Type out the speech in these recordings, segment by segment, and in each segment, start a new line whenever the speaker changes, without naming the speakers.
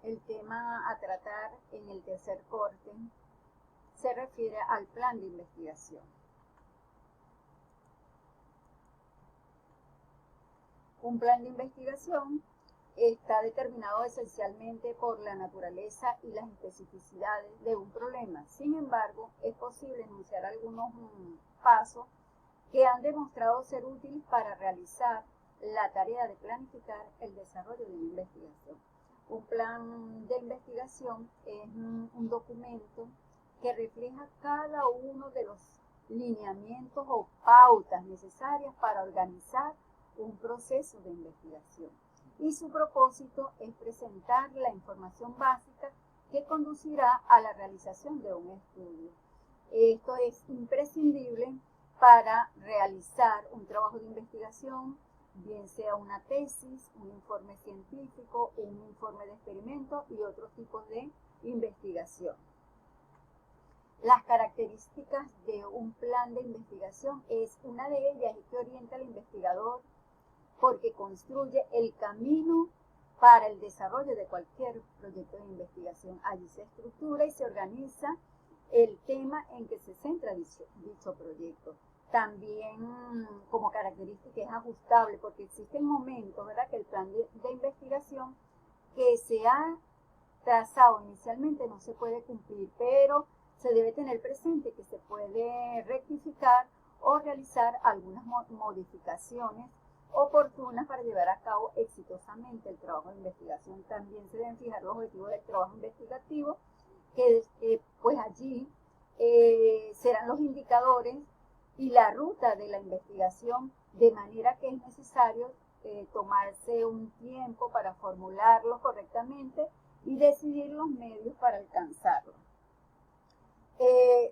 El tema a tratar en el tercer corte se refiere al plan de investigación. Un plan de investigación está determinado esencialmente por la naturaleza y las especificidades de un problema. Sin embargo, es posible enunciar algunos pasos que han demostrado ser útiles para realizar la tarea de planificar el desarrollo de una investigación. Un plan de investigación es un documento que refleja cada uno de los lineamientos o pautas necesarias para organizar un proceso de investigación. Y su propósito es presentar la información básica que conducirá a la realización de un estudio. Esto es imprescindible para realizar un trabajo de investigación, bien sea una tesis, un informe científico, un informe de experimento y otros tipos de investigación. Las características de un plan de investigación una de ellas es que orienta al investigador porque construye el camino para el desarrollo de cualquier proyecto de investigación. Allí se estructura y se organiza el tema en que se centra dicho proyecto. También como característica es ajustable porque existen momentos, ¿verdad?, que el plan de investigación que se ha trazado inicialmente no se puede cumplir, pero se debe tener presente que se puede rectificar o realizar algunas modificaciones oportunas para llevar a cabo exitosamente el trabajo de investigación. También se deben fijar los objetivos del trabajo investigativo, que pues allí serán los indicadores y la ruta de la investigación, de manera que es necesario tomarse un tiempo para formularlo correctamente y decidir los medios para alcanzarlo.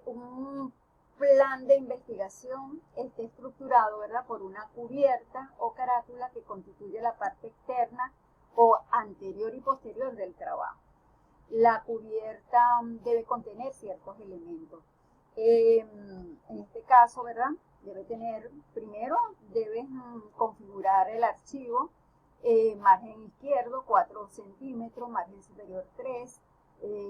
Un plan de investigación está estructurado, ¿verdad?, por una cubierta o carátula que constituye la parte externa o anterior y posterior del trabajo. La cubierta debe contener ciertos elementos. En este caso, ¿verdad?, primero debes configurar el archivo, margen izquierdo 4 centímetros, margen superior 3,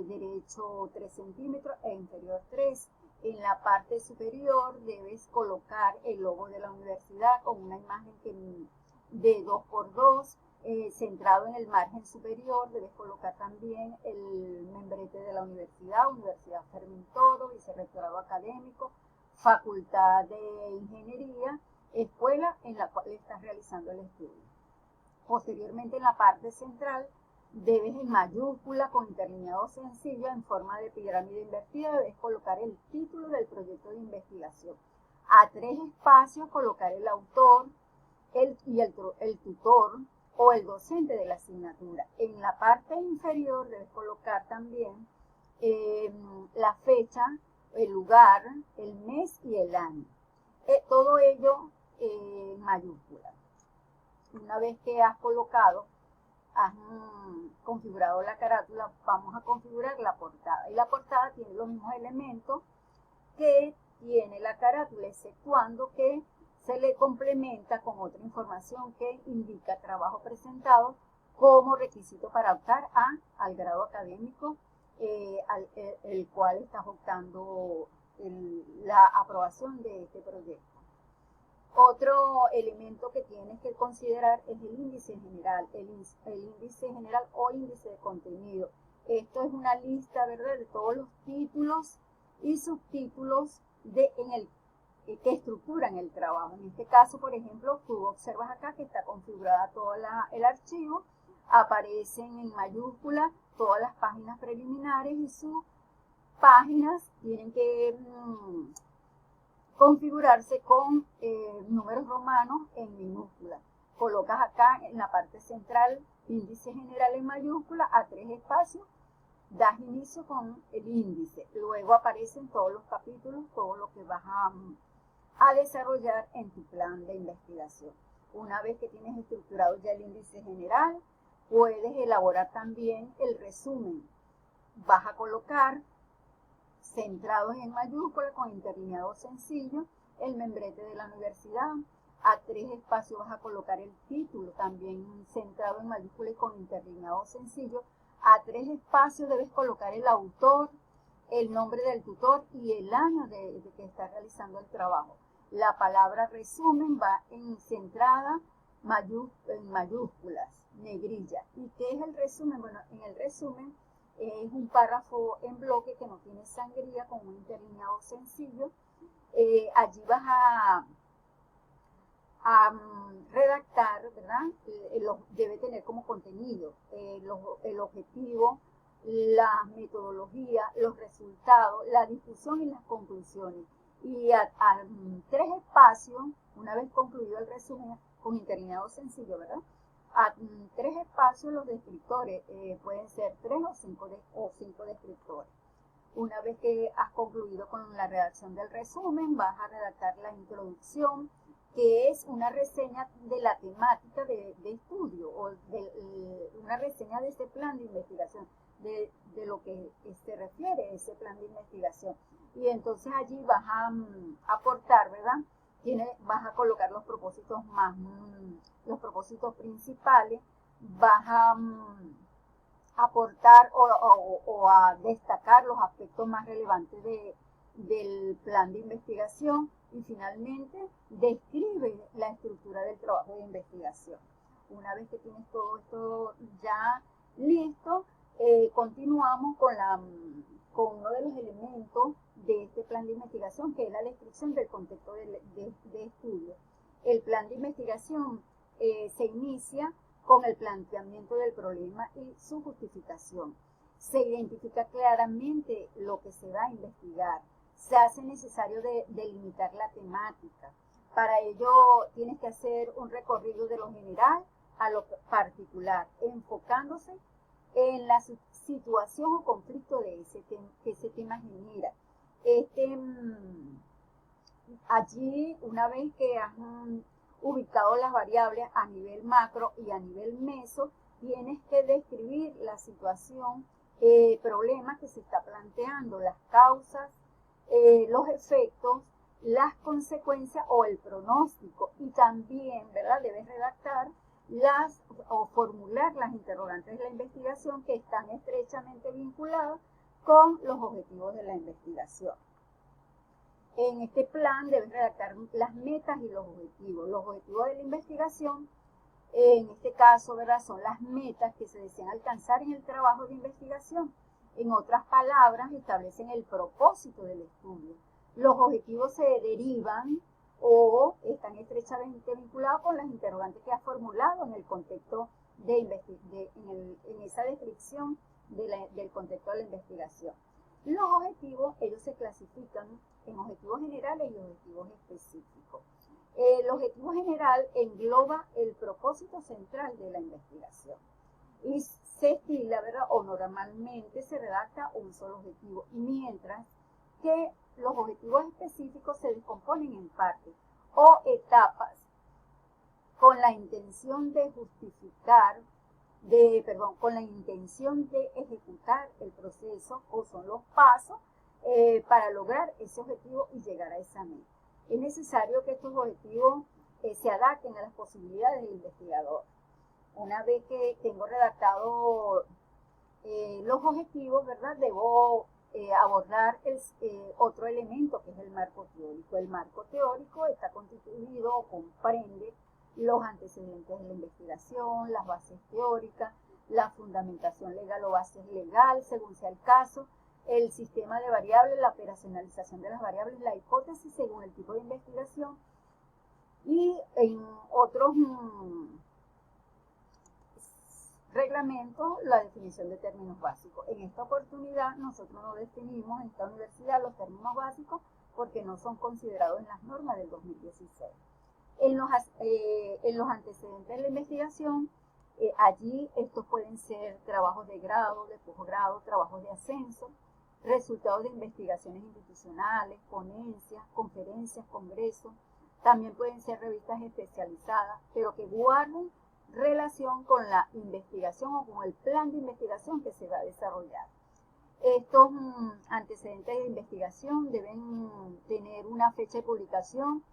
derecho 3 centímetros e inferior 3. En la parte superior debes colocar el logo de la universidad con una imagen de 2x2, centrado en el margen superior. Debes colocar también el membrete de la universidad, Universidad Fermín Toro, vicerrectorado académico, facultad de ingeniería, escuela en la cual estás realizando el estudio. Posteriormente, en la parte central, debes en mayúscula con interlineado sencillo en forma de pirámide invertida, debes colocar el título del proyecto de investigación. A 3 espacios colocar el autor, el tutor o el docente de la asignatura. En la parte inferior debes colocar también la fecha, el lugar, el mes y el año. Todo ello en mayúscula. Una vez que has configurado la carátula, vamos a configurar la portada. Y la portada tiene los mismos elementos que tiene la carátula, exceptuando que se le complementa con otra información que indica trabajo presentado como requisito para optar al grado académico el cual estás optando la aprobación de este proyecto. Otro elemento que tienes que considerar es el índice general, el índice general o índice de contenido. Esto es una lista, ¿verdad?, de todos los títulos y subtítulos que estructuran el trabajo. En este caso, por ejemplo, tú observas acá que está configurada todo el archivo, aparecen en mayúscula todas las páginas preliminares y sus páginas tienen que configurarse con números romanos en minúscula. Colocas acá en la parte central índice general en mayúscula, a 3 espacios, das inicio con el índice. Luego aparecen todos los capítulos, todo lo que vas a desarrollar en tu plan de investigación. Una vez que tienes estructurado ya el índice general, puedes elaborar también el resumen. Vas a colocar, centrados en mayúscula con interlineado sencillo, el membrete de la universidad. A 3 espacios vas a colocar el título, también centrado en mayúscula y con interlineado sencillo. A 3 espacios debes colocar el autor, el nombre del tutor y el año de que está realizando el trabajo. La palabra resumen va centrada en mayúsculas, negrilla. ¿Y qué es el resumen? Bueno, en el resumen es un párrafo en bloque que no tiene sangría, con un interlineado sencillo. Allí vas a redactar, ¿verdad? Debe tener como contenido el objetivo, la metodología, los resultados, la difusión y las conclusiones. Y a 3 espacios, una vez concluido el resumen, con interlineado sencillo, ¿verdad? A 3 espacios los descriptores, pueden ser 3 o 5 descriptores. Una vez que has concluido con la redacción del resumen, vas a redactar la introducción, que es una reseña de la temática de estudio, o una reseña de ese plan de investigación, de lo que se refiere a ese plan de investigación. Y entonces allí vas a aportar, ¿verdad? Vas a colocar los propósitos los propósitos principales, vas a aportar o a destacar los aspectos más relevantes del plan de investigación, y finalmente describe la estructura del trabajo de investigación. Una vez que tienes todo esto ya listo, continuamos con uno de los elementos de este plan de investigación, que es la descripción del contexto de estudio. El plan de investigación se inicia con el planteamiento del problema y su justificación. Se identifica claramente lo que se va a investigar. Se hace necesario delimitar la temática. Para ello tienes que hacer un recorrido de lo general a lo particular, enfocándose en la situación o conflicto que ese tema genera. Allí, una vez que has ubicado las variables a nivel macro y a nivel meso, tienes que describir la situación, problema que se está planteando, las causas, los efectos, las consecuencias o el pronóstico, y también, ¿verdad?, debes redactar o formular las interrogantes de la investigación, que están estrechamente vinculadas con los objetivos de la investigación. En este plan debes redactar las metas y los objetivos. Los objetivos de la investigación, en este caso, ¿verdad?, son las metas que se desean alcanzar en el trabajo de investigación. En otras palabras, establecen el propósito del estudio. Los objetivos se derivan o están estrechamente vinculados con las interrogantes que has formulado en el contexto en esa descripción del contexto de la investigación. Los objetivos, ellos se clasifican en objetivos generales y objetivos específicos. El objetivo general engloba el propósito central de la investigación y se estila, ¿verdad?, o normalmente se redacta un solo objetivo, mientras que los objetivos específicos se descomponen en partes o etapas con la intención de con la intención de ejecutar el proceso, o son los pasos para lograr ese objetivo y llegar a esa meta. Es necesario que estos objetivos se adapten a las posibilidades del investigador. Una vez que tengo redactado los objetivos, ¿verdad?, debo abordar otro elemento, que es el marco teórico. El marco teórico está constituido o comprende los antecedentes de la investigación, las bases teóricas, la fundamentación legal o bases legal, según sea el caso, el sistema de variables, la operacionalización de las variables, la hipótesis según el tipo de investigación, y en otros reglamentos la definición de términos básicos. En esta oportunidad nosotros no definimos en esta universidad los términos básicos porque no son considerados en las normas del 2016. En los antecedentes de la investigación, allí estos pueden ser trabajos de grado, de posgrado, trabajos de ascenso, resultados de investigaciones institucionales, ponencias, conferencias, congresos. También pueden ser revistas especializadas, pero que guarden relación con la investigación o con el plan de investigación que se va a desarrollar. Estos antecedentes de investigación deben tener una fecha de publicación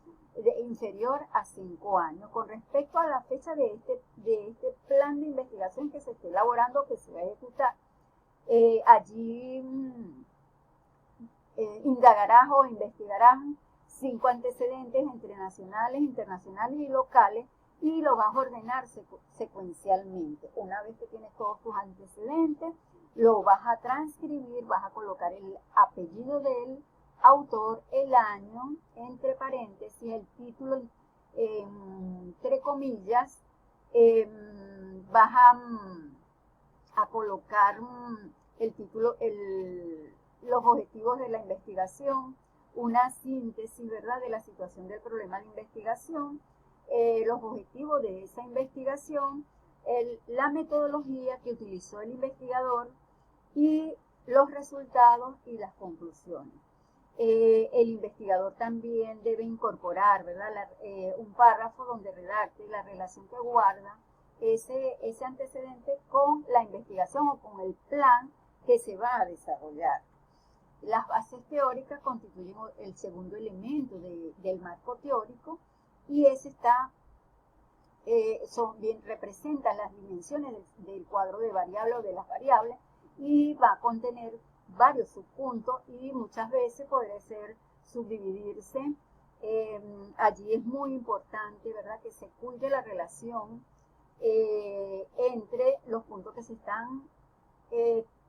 inferior a 5 años. Con respecto a la fecha de este plan de investigación que se esté elaborando, que se va a ejecutar, allí indagarás o investigarás 5 antecedentes entre nacionales, internacionales y locales, y lo vas a ordenar secuencialmente. Una vez que tienes todos tus antecedentes, lo vas a transcribir, vas a colocar el apellido del autor, el año, entre paréntesis, el título, entre comillas, vas a colocar el título, los objetivos de la investigación, una síntesis, ¿verdad?, de la situación del problema de investigación, los objetivos de esa investigación, la metodología que utilizó el investigador y los resultados y las conclusiones. El investigador también debe incorporar, ¿verdad?, un párrafo donde redacte la relación que guarda ese antecedente con la investigación o con el plan que se va a desarrollar. Las bases teóricas constituyen el segundo elemento del marco teórico, y ese representan las dimensiones del cuadro de variables o de las variables, y va a contener varios subpuntos y muchas veces podría subdividirse. Allí es muy importante, ¿verdad?, que se cuide la relación entre los puntos que se están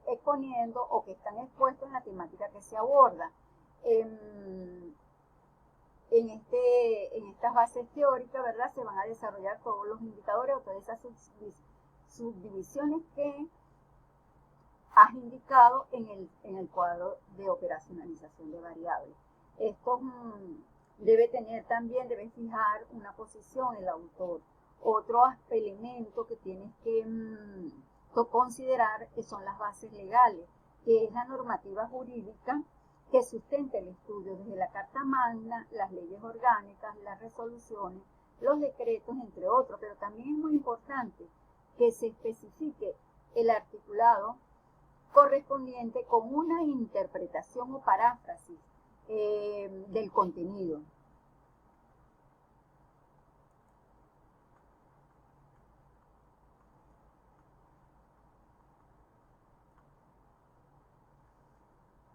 exponiendo o que están expuestos en la temática que se aborda. En estas bases teóricas, ¿verdad?, se van a desarrollar todos los indicadores o todas esas subdivisiones que has indicado en el cuadro de operacionalización de variables. Esto debe fijar una posición el autor. Otro elemento que tienes que considerar son las bases legales, que es la normativa jurídica que sustenta el estudio, desde la Carta Magna, las leyes orgánicas, las resoluciones, los decretos, entre otros. Pero también es muy importante que se especifique el articulado correspondiente con una interpretación o paráfrasis del contenido.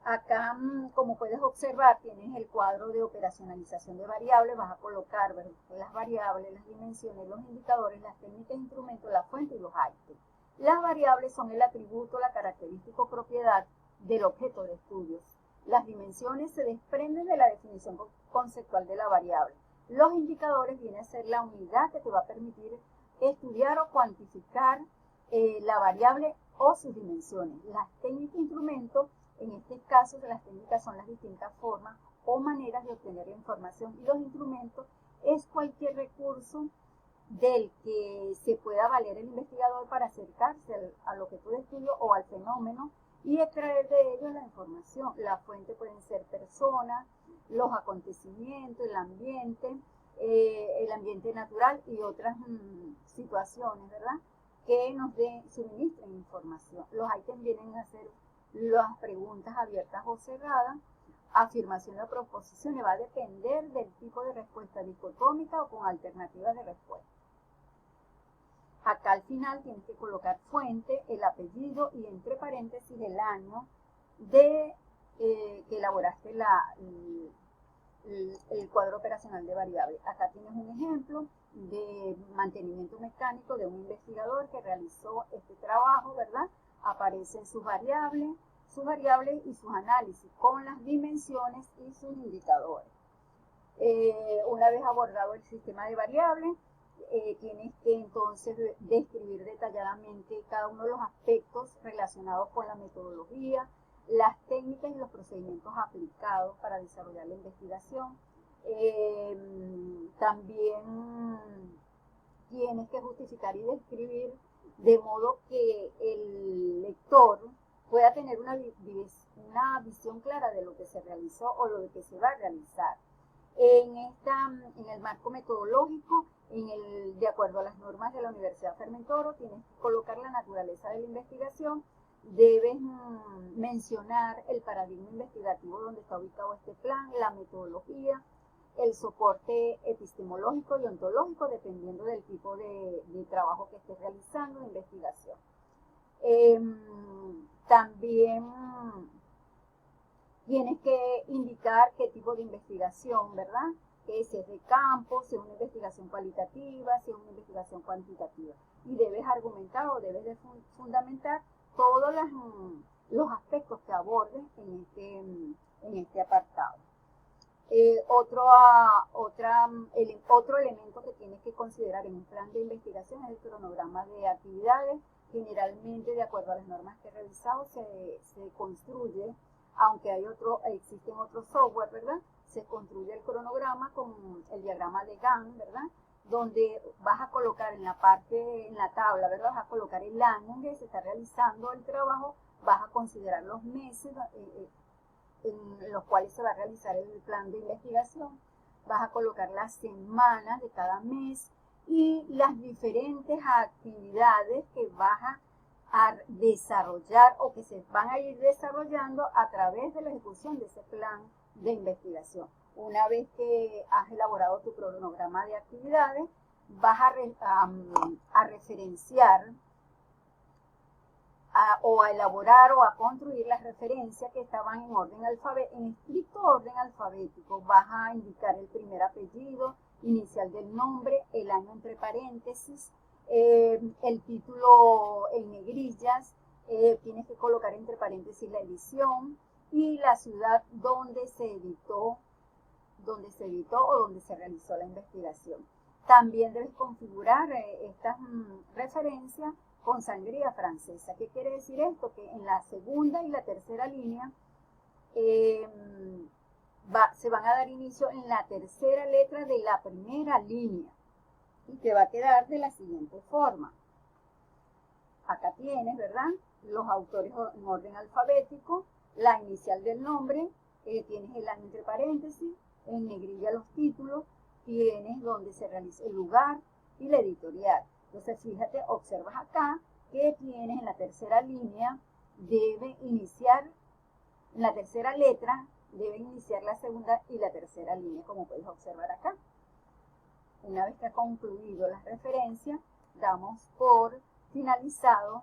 Acá, como puedes observar, tienes el cuadro de operacionalización de variables. Vas a colocar las variables, las dimensiones, los indicadores, las técnicas, instrumentos, la fuente y los ítems. Las variables son el atributo, la característica o propiedad del objeto de estudios. Las dimensiones se desprenden de la definición conceptual de la variable. Los indicadores vienen a ser la unidad que te va a permitir estudiar o cuantificar la variable o sus dimensiones. Las técnicas e instrumentos, en este caso las técnicas son las distintas formas o maneras de obtener la información, y los instrumentos es cualquier recurso del que se pueda valer el investigador para acercarse al objeto de estudio o al fenómeno y extraer de ellos la información. La fuente pueden ser personas, los acontecimientos, el ambiente natural y otras situaciones, ¿verdad?, que nos suministren información. Los ítems vienen a ser las preguntas abiertas o cerradas, afirmaciones o proposiciones. Va a depender del tipo de respuesta, dicotómica o con alternativas de respuesta. Acá al final tienes que colocar fuente, el apellido y entre paréntesis el año de que elaboraste el cuadro operacional de variables. Acá tienes un ejemplo de mantenimiento mecánico de un investigador que realizó este trabajo, ¿verdad? Aparecen sus variables y sus análisis con las dimensiones y sus indicadores. Una vez abordado el sistema de variables, tienes que entonces describir detalladamente cada uno de los aspectos relacionados con la metodología, las técnicas y los procedimientos aplicados para desarrollar la investigación. También tienes que justificar y describir de modo que el lector pueda tener una visión clara de lo que se realizó o lo que se va a realizar. En el marco metodológico, de acuerdo a las normas de la Universidad Fermín Toro, tienes que colocar la naturaleza de la investigación, debes mencionar el paradigma investigativo donde está ubicado este plan, la metodología, el soporte epistemológico y ontológico dependiendo del tipo de trabajo que estés realizando, de investigación. También tienes que indicar qué tipo de investigación, ¿verdad? Si es de campo, si es una investigación cualitativa, si es una investigación cuantitativa. Y debes argumentar o debes de fundamentar todos los aspectos que abordes en este apartado. Otro elemento que tienes que considerar en un plan de investigación es el cronograma de actividades. Generalmente, de acuerdo a las normas que he revisado, se construye, aunque existen otros software, ¿verdad? Se construye el cronograma con el diagrama de Gantt, ¿verdad? Donde vas a colocar en la tabla, ¿verdad? Vas a colocar el año en que se está realizando el trabajo, vas a considerar los meses en los cuales se va a realizar el plan de investigación, vas a colocar las semanas de cada mes y las diferentes actividades que vas a desarrollar o que se van a ir desarrollando a través de la ejecución de ese plan de investigación. Una vez que has elaborado tu cronograma de actividades, vas a referenciar o a elaborar o a construir las referencias que estaban en estricto orden alfabético. Vas a indicar el primer apellido, inicial del nombre, el año entre paréntesis, el título en negrillas, tienes que colocar entre paréntesis la edición y la ciudad donde se editó o donde se realizó la investigación. También debes configurar estas referencias con sangría francesa. ¿Qué quiere decir esto? Que en la segunda y la tercera línea se van a dar inicio en la tercera letra de la primera línea y te va a quedar de la siguiente forma. Acá tienes, ¿verdad? Los autores en orden alfabético, la inicial del nombre, tienes el año entre paréntesis, en negrilla los títulos, tienes donde se realiza el lugar y la editorial. Entonces, fíjate, observas acá que tienes en la tercera línea, en la tercera letra, debe iniciar la segunda y la tercera línea, como puedes observar acá. Una vez que ha concluido las referencias, damos por finalizado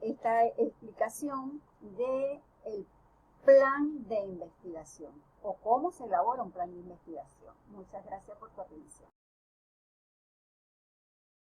esta explicación del plan de investigación o cómo se elabora un plan de investigación. Muchas gracias por tu atención.